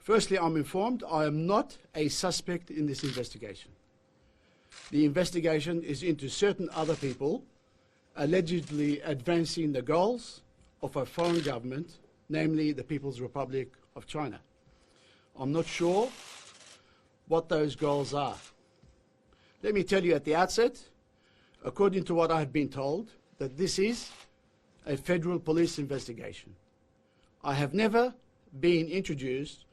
Firstly, I'm informed I am not a suspect in this investigation. The investigation is into certain other people allegedly advancing the goals of a foreign government, namely the People's Republic of China. I'm not sure what those goals are. Let me tell you at the outset, according to what I've been told, that this is a federal police investigation. I have never been introduced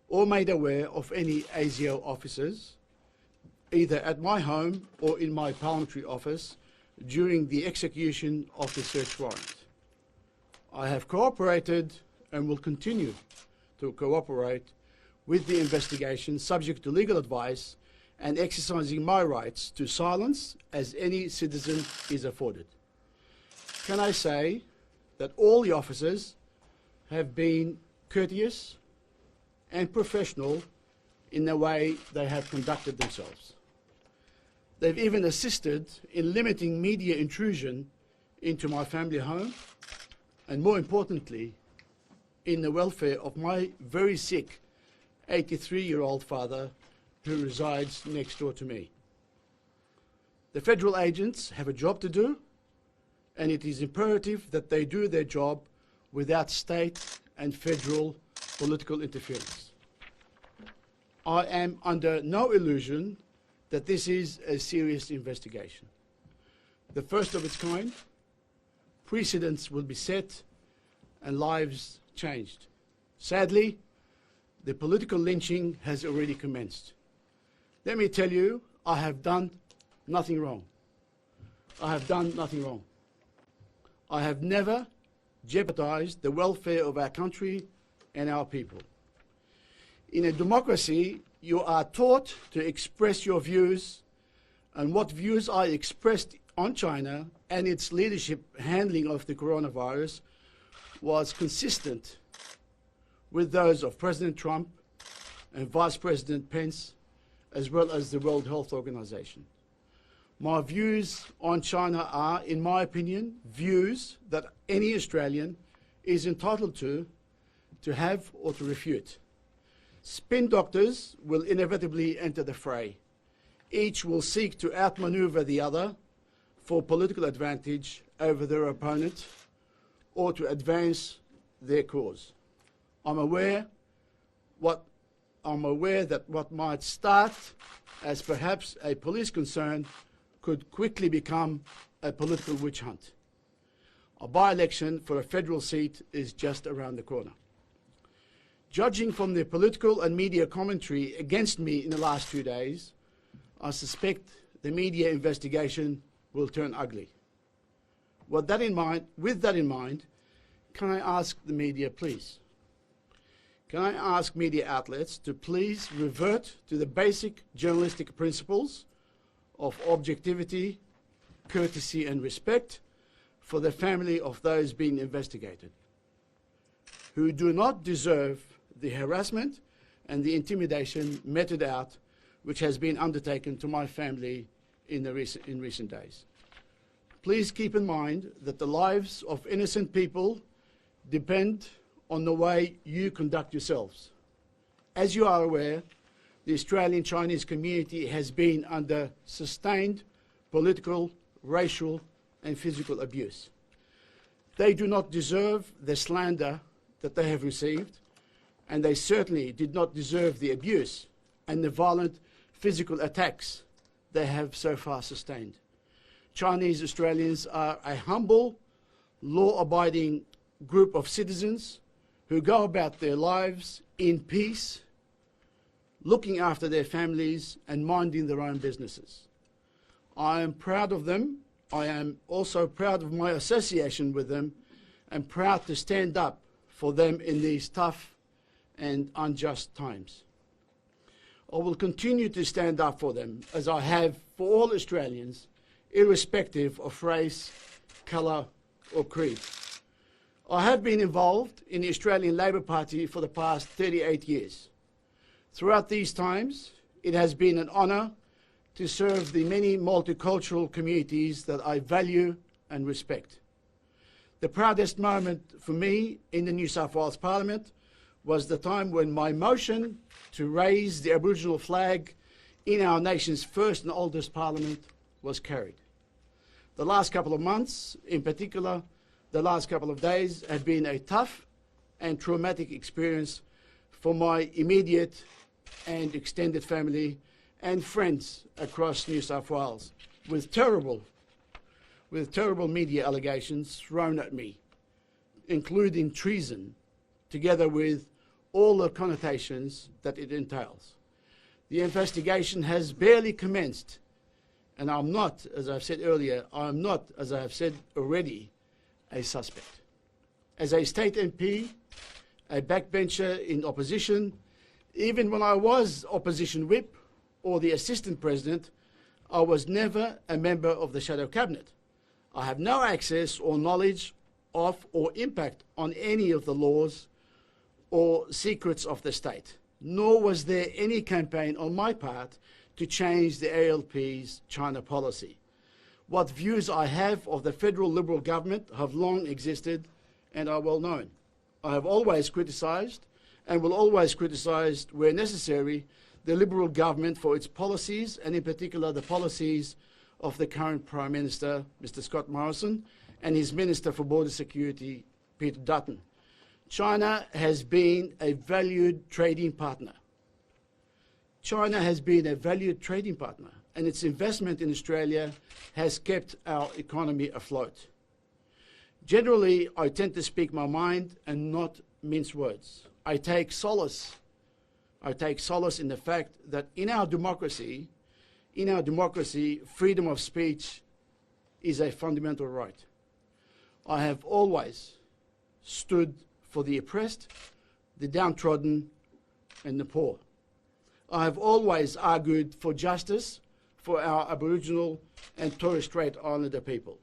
or made aware of any ASIO officers, either at my home or in my parliamentary office, during the execution of the search warrant. I have cooperated and will continue to cooperate with the investigation, subject to legal advice and exercising my rights to silence as any citizen is afforded. Can I say that all the officers have been courteous and professional in the way they have conducted themselves. They've even assisted in limiting media intrusion into my family home and, more importantly, in the welfare of my very sick 83-year-old father who resides next door to me. The federal agents have a job to do, and it is imperative that they do their job without state and federal political interference. I am under no illusion that this is a serious investigation. The first of its kind. Precedents will be set and lives changed. Sadly, the political lynching has already commenced. Let me tell you, I have done nothing wrong. I have done nothing wrong. I have never jeopardized the welfare of our country and our people. In a democracy, you are taught to express your views, and what views I expressed on China and its leadership handling of the coronavirus was consistent with those of President Trump and Vice President Pence, as well as the World Health Organization. My views on China are, in my opinion, views that any Australian is entitled to have or to refute. Spin doctors will inevitably enter the fray. Each will seek to outmaneuver the other for political advantage over their opponent or to advance their cause. I'm aware that what might start as perhaps a police concern could quickly become a political witch hunt. A by-election for a federal seat is just around the corner. Judging from the political and media commentary against me in the last 2 days, I suspect the media investigation will turn ugly. With that in mind, can I ask the media, please? Can I ask media outlets to please revert to the basic journalistic principles of objectivity, courtesy and respect for the family of those being investigated, who do not deserve the harassment and the intimidation meted out which has been undertaken to my family in recent days. Please keep in mind that the lives of innocent people depend on the way you conduct yourselves. As you are aware, the Australian Chinese community has been under sustained political, racial and physical abuse. They do not deserve the slander that they have received, and they certainly did not deserve the abuse and the violent physical attacks they have so far sustained. Chinese Australians are a humble, law-abiding group of citizens who go about their lives in peace, looking after their families and minding their own businesses. I am proud of them. I am also proud of my association with them and proud to stand up for them in these tough and unjust times. I will continue to stand up for them, as I have for all Australians, irrespective of race, colour or creed. I have been involved in the Australian Labor Party for the past 38 years. Throughout these times, it has been an honour to serve the many multicultural communities that I value and respect. The proudest moment for me in the New South Wales Parliament was the time when my motion to raise the Aboriginal flag in our nation's first and oldest parliament was carried. The last couple of months, in particular, the last couple of days, have been a tough and traumatic experience for my immediate and extended family and friends across New South Wales, with terrible media allegations thrown at me, including treason, together with all the connotations that it entails. The investigation has barely commenced, and I'm not, as I've said earlier, I'm not, as I have said already, a suspect. As a state MP, a backbencher in opposition, even when I was opposition whip or the assistant president, I was never a member of the shadow cabinet. I have no access or knowledge of or impact on any of the laws or secrets of the state, nor was there any campaign on my part to change the ALP's China policy. What views I have of the federal Liberal government have long existed and are well known. I have always criticised and will always criticise, where necessary, the Liberal government for its policies, and in particular the policies of the current Prime Minister, Mr. Scott Morrison, and his Minister for Border Security, Peter Dutton. China has been a valued trading partner. China has been a valued trading partner, and its investment in Australia has kept our economy afloat. Generally, I tend to speak my mind and not mince words. I take solace in the fact that in our democracy, freedom of speech is a fundamental right. I have always stood for the oppressed, the downtrodden, and the poor. I have always argued for justice for our Aboriginal and Torres Strait Islander people,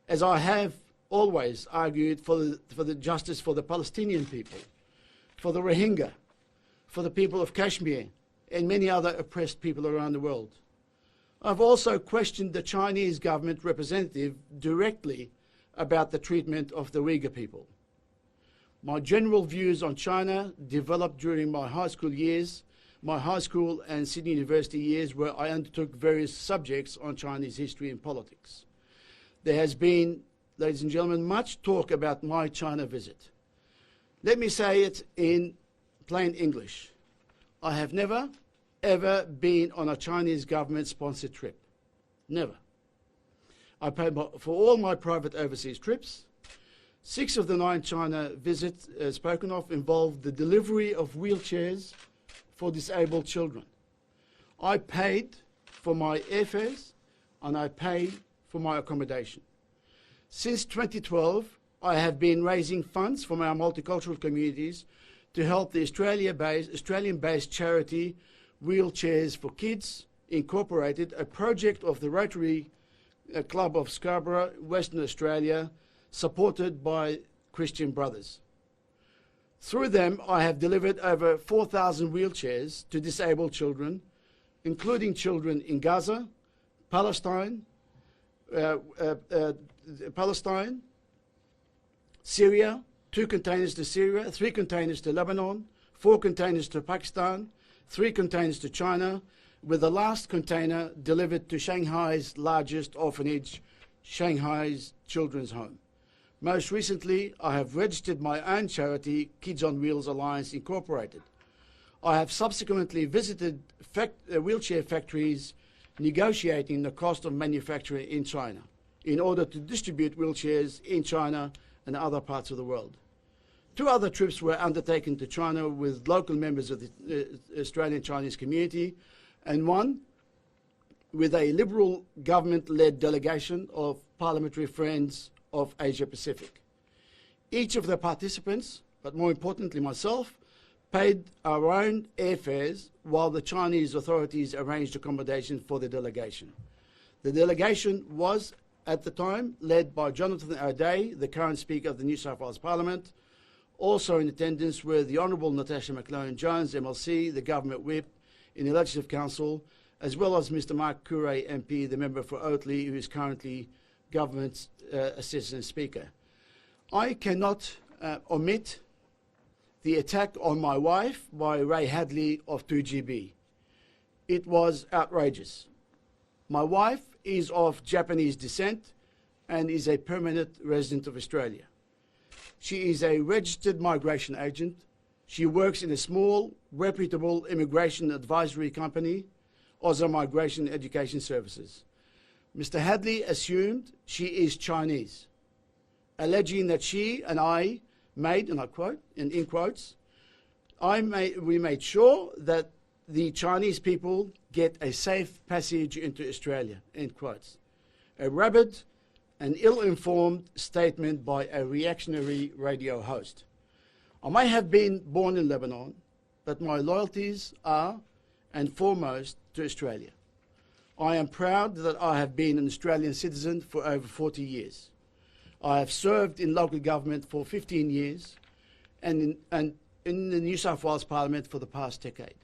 as I have always argued for the justice for the Palestinian people, for the Rohingya, for the people of Kashmir, and many other oppressed people around the world. I've also questioned the Chinese government representative directly about the treatment of the Uyghur people. My general views on China developed during my high school and Sydney University years, where I undertook various subjects on Chinese history and politics. There has been, ladies and gentlemen, much talk about my China visit. Let me say it in plain English. I have never, ever been on a Chinese government-sponsored trip. Never. I paid for all my private overseas trips. 6 of the 9 China visits spoken of involved the delivery of wheelchairs for disabled children. I paid for my airfares and I paid for my accommodation. Since 2012, I have been raising funds from our multicultural communities to help the Australian-based charity Wheelchairs for Kids Incorporated, a project of the Rotary Club of Scarborough, Western Australia, supported by Christian Brothers. Through them, I have delivered over 4,000 wheelchairs to disabled children, including children in Gaza, Palestine, Syria, 2 containers to Syria, 3 containers to Lebanon, 4 containers to Pakistan, 3 containers to China, with the last container delivered to Shanghai's largest orphanage, Shanghai's Children's Home. Most recently, I have registered my own charity, Kids on Wheels Alliance Incorporated. I have subsequently visited wheelchair factories negotiating the cost of manufacturing in China in order to distribute wheelchairs in China and other parts of the world. 2 other trips were undertaken to China with local members of the Australian Chinese community, and one with a Liberal government-led delegation of parliamentary friends of Asia Pacific. Each of the participants, but more importantly myself, paid our own airfares while the Chinese authorities arranged accommodation for the delegation. The delegation was, at the time, led by Jonathan O'Dea, the current Speaker of the New South Wales Parliament. Also in attendance were the Honourable Natasha McLaren-Jones, MLC, the Government Whip in the Legislative Council, as well as Mr Mark Curray, MP, the member for Oatley, who is currently Government's Assistant Speaker. I cannot omit the attack on my wife by Ray Hadley of 2GB. It was outrageous. My wife is of Japanese descent and is a permanent resident of Australia. She is a registered migration agent. She works in a small, reputable immigration advisory company, Auza Migration Education Services. Mr. Hadley assumed she is Chinese, alleging that she and I made, and I quote, in quotes, we made sure that the Chinese people get a safe passage into Australia, end quotes. A rabid and ill-informed statement by a reactionary radio host. I may have been born in Lebanon, but my loyalties are, and foremost, to Australia. I am proud that I have been an Australian citizen for over 40 years. I have served in local government for 15 years and in the New South Wales Parliament for the past decade.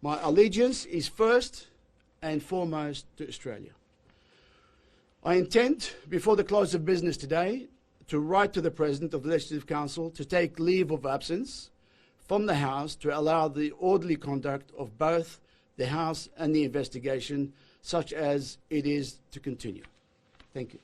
My allegiance is first and foremost to Australia. I intend, before the close of business today, to write to the President of the Legislative Council to take leave of absence from the House to allow the orderly conduct of both the House and the investigation, such as it is, to continue. Thank you.